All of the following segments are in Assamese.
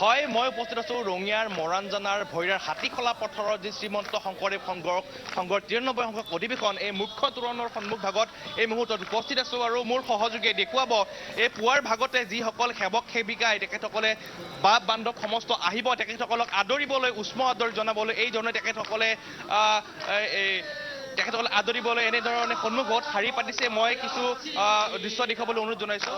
হয় মই উপস্থিত আছোঁ ৰঙিয়াৰ মৰাণজানাৰ ভৈৰাৰ হাতীখলা পথাৰৰ যি শ্ৰীমন্ত শংকৰদেৱ সংঘৰ 93 সংখ্যক অধিৱেশন এই মুখ্য তোৰণৰ সন্মুখ ভাগত এই মুহূৰ্তত উপস্থিত আছোঁ আৰু মোৰ সহযোগীয়ে দেখুৱাব এই পুৱাৰ ভাগতে যিসকল সেৱক সেৱিকাই তেখেতসকলে বাপ বান্ধৱ সমস্ত আহিব তেখেতসকলক আদৰিবলৈ উষ্ম আদৰ জনাবলৈ এই ধৰণে তেখেতসকলে আদৰিবলৈ এনেধৰণে সন্মুখত শাৰী পাতিছে মই কিছু দৃশ্য দেখুৱাবলৈ অনুৰোধ জনাইছোঁ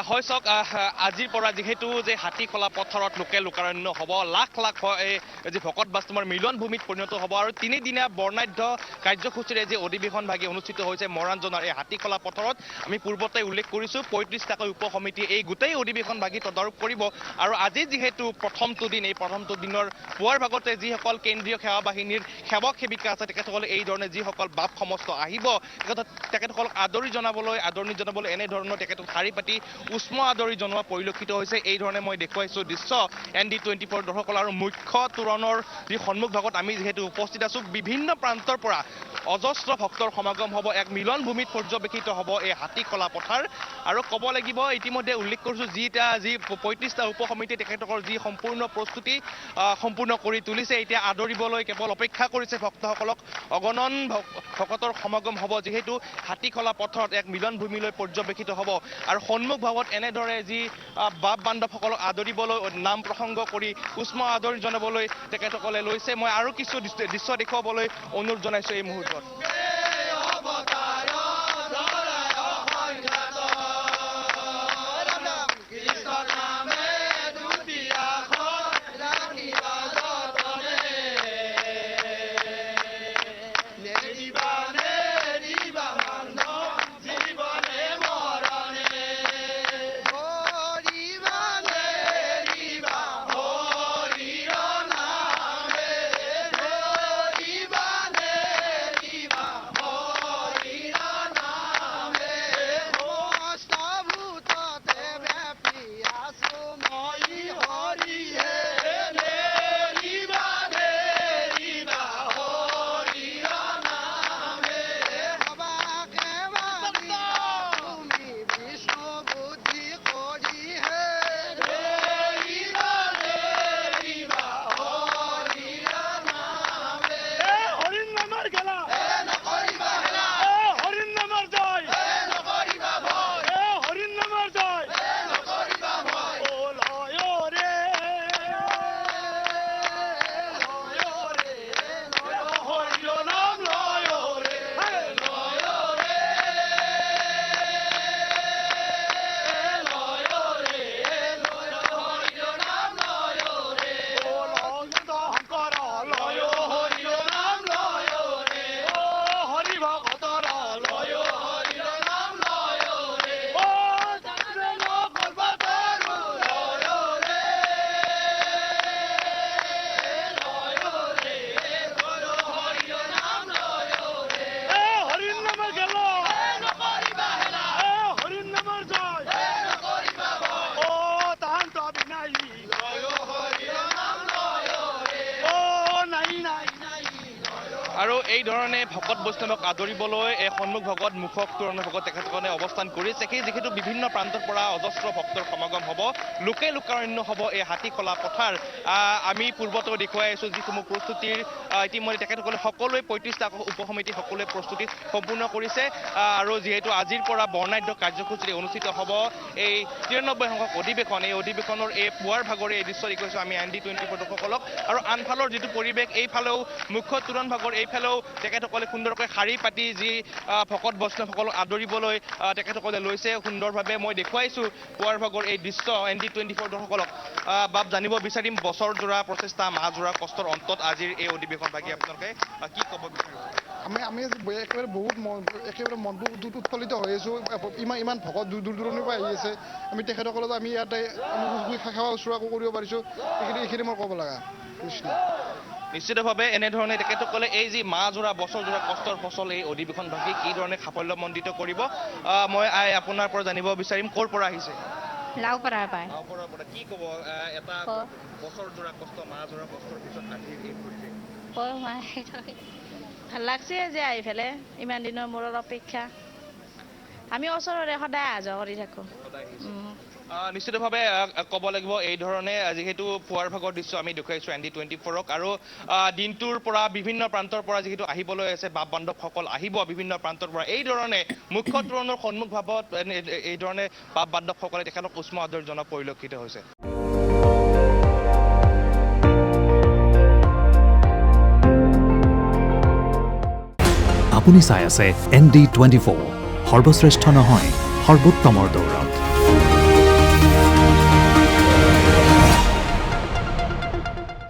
হয় চাওক আজিৰ পৰা যিহেতু যে হাতীখলা পথাৰত লোকে লোকাৰণ্য হ'ব লাখ লাখ যি ভকত বাস্তৱৰ মিলন ভূমিত পৰিণত হ'ব আৰু তিনিদিনীয়া বৰ্ণাঢ্য কাৰ্যসূচীৰে যি অধিৱেশন ভাগি অনুষ্ঠিত হৈছে মৰাণজনাৰ এই হাতীখলা পথাৰত আমি পূৰ্বতে উল্লেখ কৰিছোঁ ৩৫টাকৈ উপ সমিতি এই গোটেই অধিৱেশন ভাগি তদাৰক কৰিব আৰু আজি যিহেতু প্ৰথমটো দিন এই প্ৰথমটো দিনৰ পুৱাৰ ভাগতে যিসকল কেন্দ্ৰীয় সেৱা বাহিনীৰ সেৱক সেৱিকা আছে তেখেতসকলে এই ধৰণে যিসকল বাপ সমস্ত আহিব তেখেতসকলক আদৰণি জনাবলৈ এনেধৰণৰ তেখেতক শাৰী পাতি উষ্ম আদৰি জনোৱা পৰিলক্ষিত হৈছে এই ধৰণে মই দেখুৱাইছোঁ দৃশ্য ND24 দৰ্শকসকল আৰু মুখ্য তোৰণৰ যি সন্মুখ ভাগত আমি যিহেতু উপস্থিত আছোঁ বিভিন্ন প্ৰান্তৰ পৰা অজস্ৰ ভক্তৰ সমাগম হ'ব এক মিলন ভূমিত পৰ্যবেক্ষিত হ'ব এই হাতীখলা পথাৰ আৰু ক'ব লাগিব ইতিমধ্যে উল্লেখ কৰিছোঁ যি ৩৫টা উপ সমিতি তেখেতসকলৰ যি সম্পূৰ্ণ প্ৰস্তুতি সম্পূৰ্ণ কৰি তুলিছে এতিয়া আদৰিবলৈ কেৱল অপেক্ষা কৰিছে ভক্তসকলক অগণন ভকতৰ সমাগম হ'ব যিহেতু হাতীখলা পথাৰত এক মিলন ভূমিলৈ পৰ্যবেক্ষিত হ'ব আৰু সন্মুখ ভাগত এনেদৰে যি বাপ বান্ধৱসকলক আদৰিবলৈ নাম প্ৰসংগ কৰি উষ্ম আদৰণি জনাবলৈ তেখেতসকলে লৈছে মই আৰু কিছু দৃশ্য দেখুৱাবলৈ অনুৰোধ জনাইছোঁ এই মুহূৰ্তত যেই ধৰণে ভকত বৈষ্ণৱক আদৰিবলৈ সন্মুখ ভগত মুখক তোৰণ ভগত তেখেতসকলে অৱস্থান কৰিছে সেই যিহেতু বিভিন্ন প্ৰান্তৰ পৰা অজস্ৰ ভক্তৰ সমাগম হ'ব লোকে লোকাৰণ্য হ'ব এই হাতীখোলা পথাৰ আমি পূৰ্বতেও দেখুৱাই আছোঁ যিসমূহ প্ৰস্তুতিৰ ইতিমধ্যে তেখেতসকলে সকলোৱে ৩৫টা উপসমিতি সকলোৱে প্ৰস্তুতি সম্পূৰ্ণ কৰিছে আৰু যিহেতু আজিৰ পৰা বৰ্ণাঢ্য কাৰ্যসূচী অনুষ্ঠিত হ'ব এই ৯৩ সংখ্যক অধিৱেশন এই অধিৱেশনৰ এই পুৱাৰ ভাগৰে এই দৃশ্য দেখুৱাইছোঁ আমি ND24 দৰ্শকসকলক আৰু আনফালৰ যিটো পৰিৱেশ এইফালেও মুখ্য তোৰণ ভাগৰ এইফালেও তেখেতসকলে সুন্দৰকৈ শাৰী পাতি যি ভকত বৈষ্ণৱসকলক আদৰিবলৈ তেখেতসকলে লৈছে সুন্দৰভাৱে মই দেখুৱাইছোঁ পুৱাৰ ভাগৰ এই দৃশ্য ND24 দৰ্শকসকলক বাপ জানিব বিচাৰিম বছৰজোৰা প্ৰচেষ্টা মাহজোৰা কষ্টৰ অন্তত আজিৰ এই অধিৱেশন ভাগি আপোনালোকে কি ক'ব বিচাৰিব আমি একেবাৰে বহুত একেবাৰে মনটো উৎফুল্লিত হৈ আছোঁ ইমান ভকত দূৰ দূৰণিৰ পৰা আহি আছে আমি তেখেতসকলত আমি ইয়াতে সেৱা শুশ্ৰূষা কৰিব পাৰিছোঁ এইখিনি মই ক'ব লগা কৃষ্ণ নিশ্চিতভাৱে এনেধৰণে তেখেতসকলে এই যি মাহজোৰা বছৰজোৰা কষ্টৰ ফচল এই অধিৱেশন ভাগি কি ধৰণে সাফল্যমণ্ডিত কৰিব মই আপোনাৰ পৰা জানিব বিচাৰিম ক'ৰ পৰা আহিছে লাওপাৰাৰ পায় লাওপাৰাৰ পৰা কি ক'ব এটা বছৰজোৰা কষ্ট মাহজোৰা কষ্টৰ পিছত আজিৰ এই পৰিৱেশ ভাল লাগছে যে আহি পেলাই ইমান দিনৰ মূৰৰ অপেক্ষা আমি ওচৰৰে সদায় অহা যোৱা কৰি থাকোঁ নিশ্চিতভাৱে ক'ব লাগিব এই ধৰণে যিহেতু পুৱাৰ ভাগৰ দৃশ্য আমি দেখুৱাইছোঁ ND24ক আৰু দিনটোৰ পৰা বিভিন্ন প্ৰান্তৰ পৰা যিহেতু আহিবলৈ আছে বাপ বান্ধৱসকল আহিব বিভিন্ন প্ৰান্তৰ পৰা এই ধৰণে মুখ্য তোৰণৰ সন্মুখ ভাৱত এই ধৰণে বাপ বান্ধৱসকলে তেখেতক উষ্ম আদৰ জনোৱা পৰিলক্ষিত হৈছে আপুনি চাই আছে ND24 সৰ্বশ্ৰেষ্ঠ নহয় সৰ্বোত্তমৰ দৌৰ